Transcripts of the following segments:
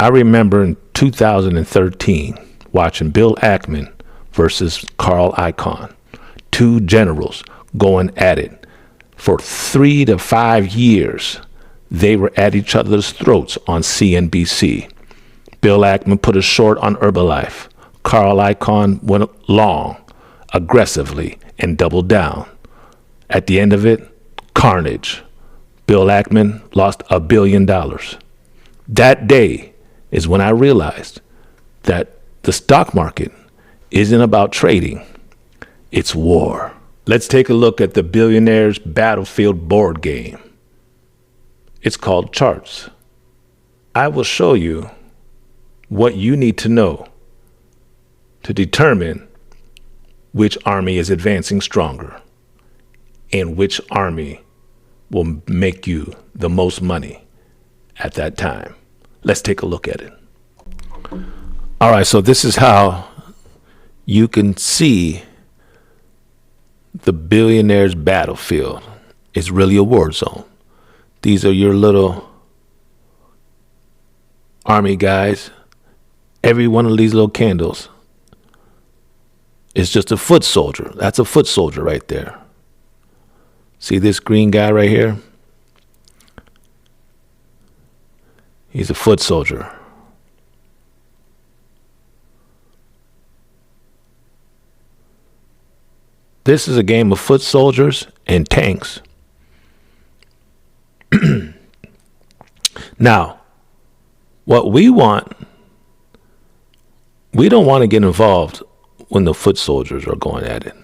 I remember in 2013 watching Bill Ackman versus Carl Icahn, two generals going at it. For 3 to 5 years, they were at each other's throats on CNBC. Bill Ackman put a short on Herbalife. Carl Icahn went long, aggressively, and doubled down. At the end of it, carnage. Bill Ackman lost $1 billion. That day is when I realized that the stock market isn't about trading, it's war. Let's take a look at the Billionaire's Battlefield board game. It's called charts. I will show you what you need to know to determine which army is advancing stronger and which army will make you the most money at that time. Let's take a look at it. All right, so this is how you can see the Billionaire's battlefield. It's really a war zone. These are your little army guys. Every one of these little candles is just a foot soldier. That's a foot soldier right there. See this green guy right here? He's a foot soldier. This is a game of foot soldiers and tanks. Now, what we want, we don't want to get involved when the foot soldiers are going at it.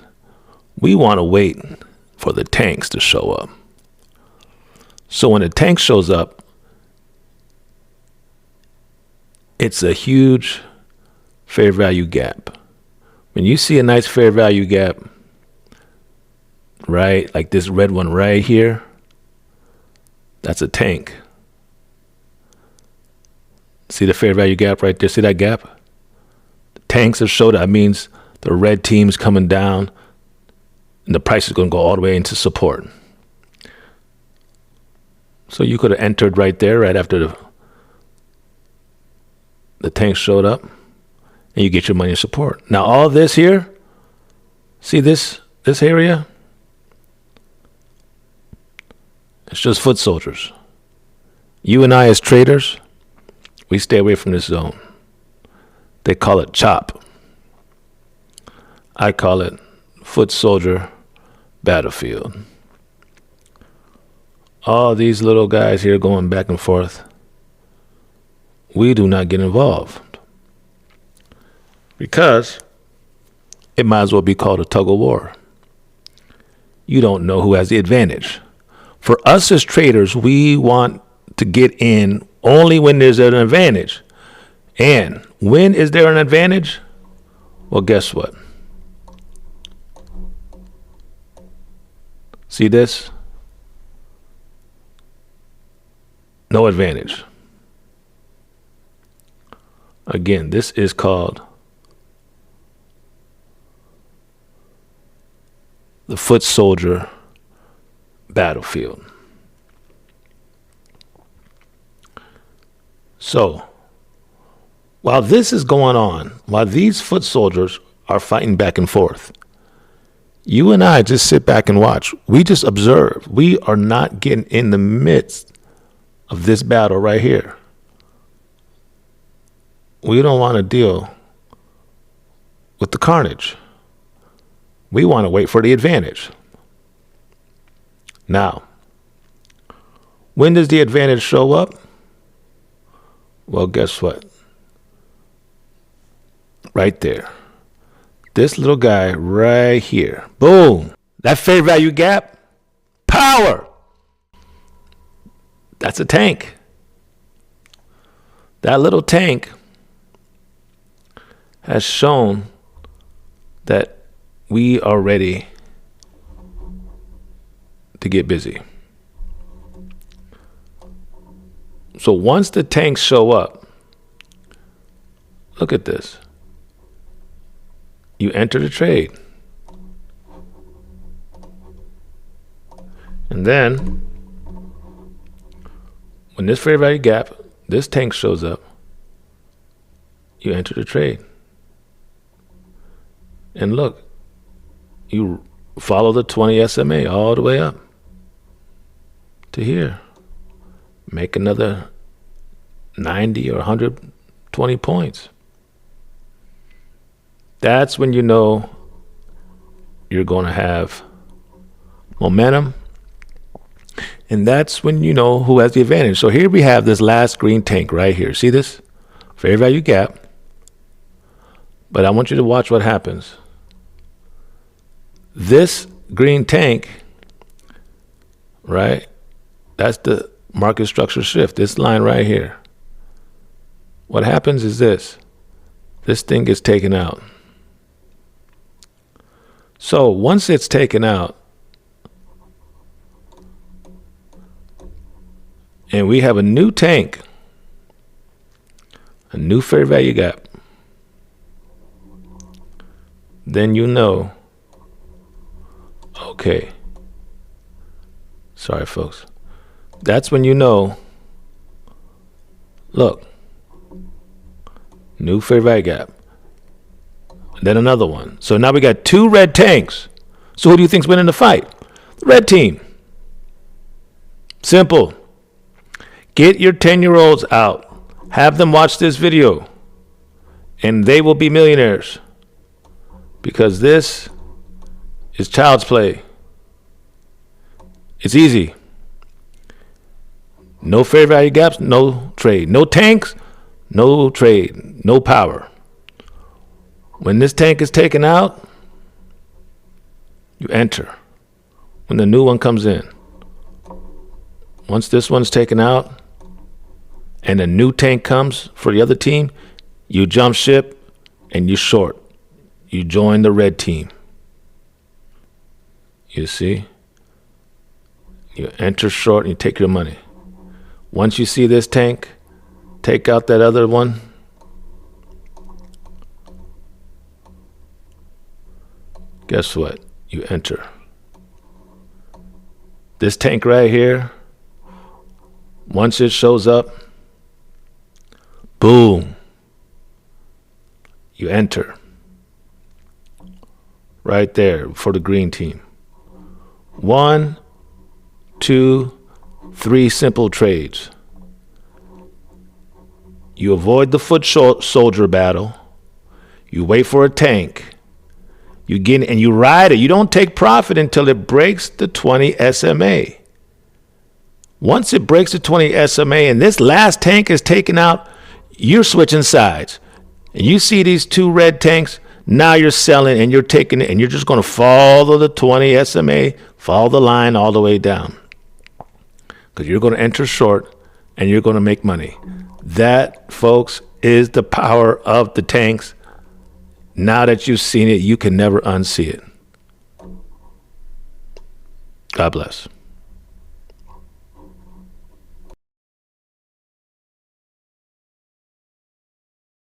We want to wait for the tanks to show up. So when the tank shows up, it's a huge fair value gap. When you see a nice fair value gap, right, like this red one right here, that's a tank. See the fair value gap right there? See that gap? The tanks have showed that means the red team's coming down and the price is going to go all the way into support. So you could have entered right there right after the tank showed up and you get your money in support. Now all this here, see this area? It's just foot soldiers. You and I as traders, we stay away from this zone. They call it chop. I call it foot soldier battlefield. All these little guys here going back and forth, we do not get involved because it might as well be called a tug of war. You don't know who has the advantage. For us as traders, we want to get in only when there's an advantage. And when is there an advantage? Well, guess what? See this? No advantage. Again, this is called the foot soldier battlefield. So, while this is going on, while these foot soldiers are fighting back and forth, you and I just sit back and watch. We just observe. We are not getting in the midst of this battle right here. We don't want to deal with the carnage. We want to wait for the advantage. Now, when does the advantage show up? Well, guess what? Right there. This little guy right here. Boom. That fair value gap. Power. That's a tank. That little tank has shown that we are ready to get busy. So once the tanks show up, look at this. You enter the trade. And then, when this fair value gap, this tank shows up, you enter the trade. And look, you follow the 20 SMA all the way up to here. Make another 90 or 120 points. That's when you know you're going to have momentum. And that's when you know who has the advantage. So here we have this last green tank right here. See this? Fair value gap. But I want you to watch what happens. This green tank, right? That's the market structure shift. This line right here. What happens is this. This thing gets taken out. So once it's taken out, and we have a new tank, a new fair value gap, then you know, okay, sorry folks, that's when you know, look, new fair value gap, then another one. So now we got two red tanks. So who do you think's winning the fight? The red team. Simple. Get your 10-year-olds out. Have them watch this video. And they will be millionaires. Because this is child's play. It's easy. No fair value gaps, no trade. No tanks, no trade. No power. When this tank is taken out, you enter. When the new one comes in. Once this one's taken out and a new tank comes for the other team, you jump ship and you short. You join the red team. You see? You enter short and you take your money. Once you see this tank, take out that other one. Guess what? You enter. This tank right here, once it shows up, boom, you enter. Right there for the green team. 1, 2, 3 simple trades. You avoid the foot soldier battle. You wait for a tank. You get in and you ride it. You don't take profit until it breaks the 20 SMA. Once it breaks the 20 SMA and this last tank is taken out, you're switching sides. And you see these two red tanks, now you're selling and you're taking it and you're just going to follow the 20 SMA, follow the line all the way down. Because you're going to enter short and you're going to make money. That, folks, is the power of the tanks. Now that you've seen it, you can never unsee it. God bless.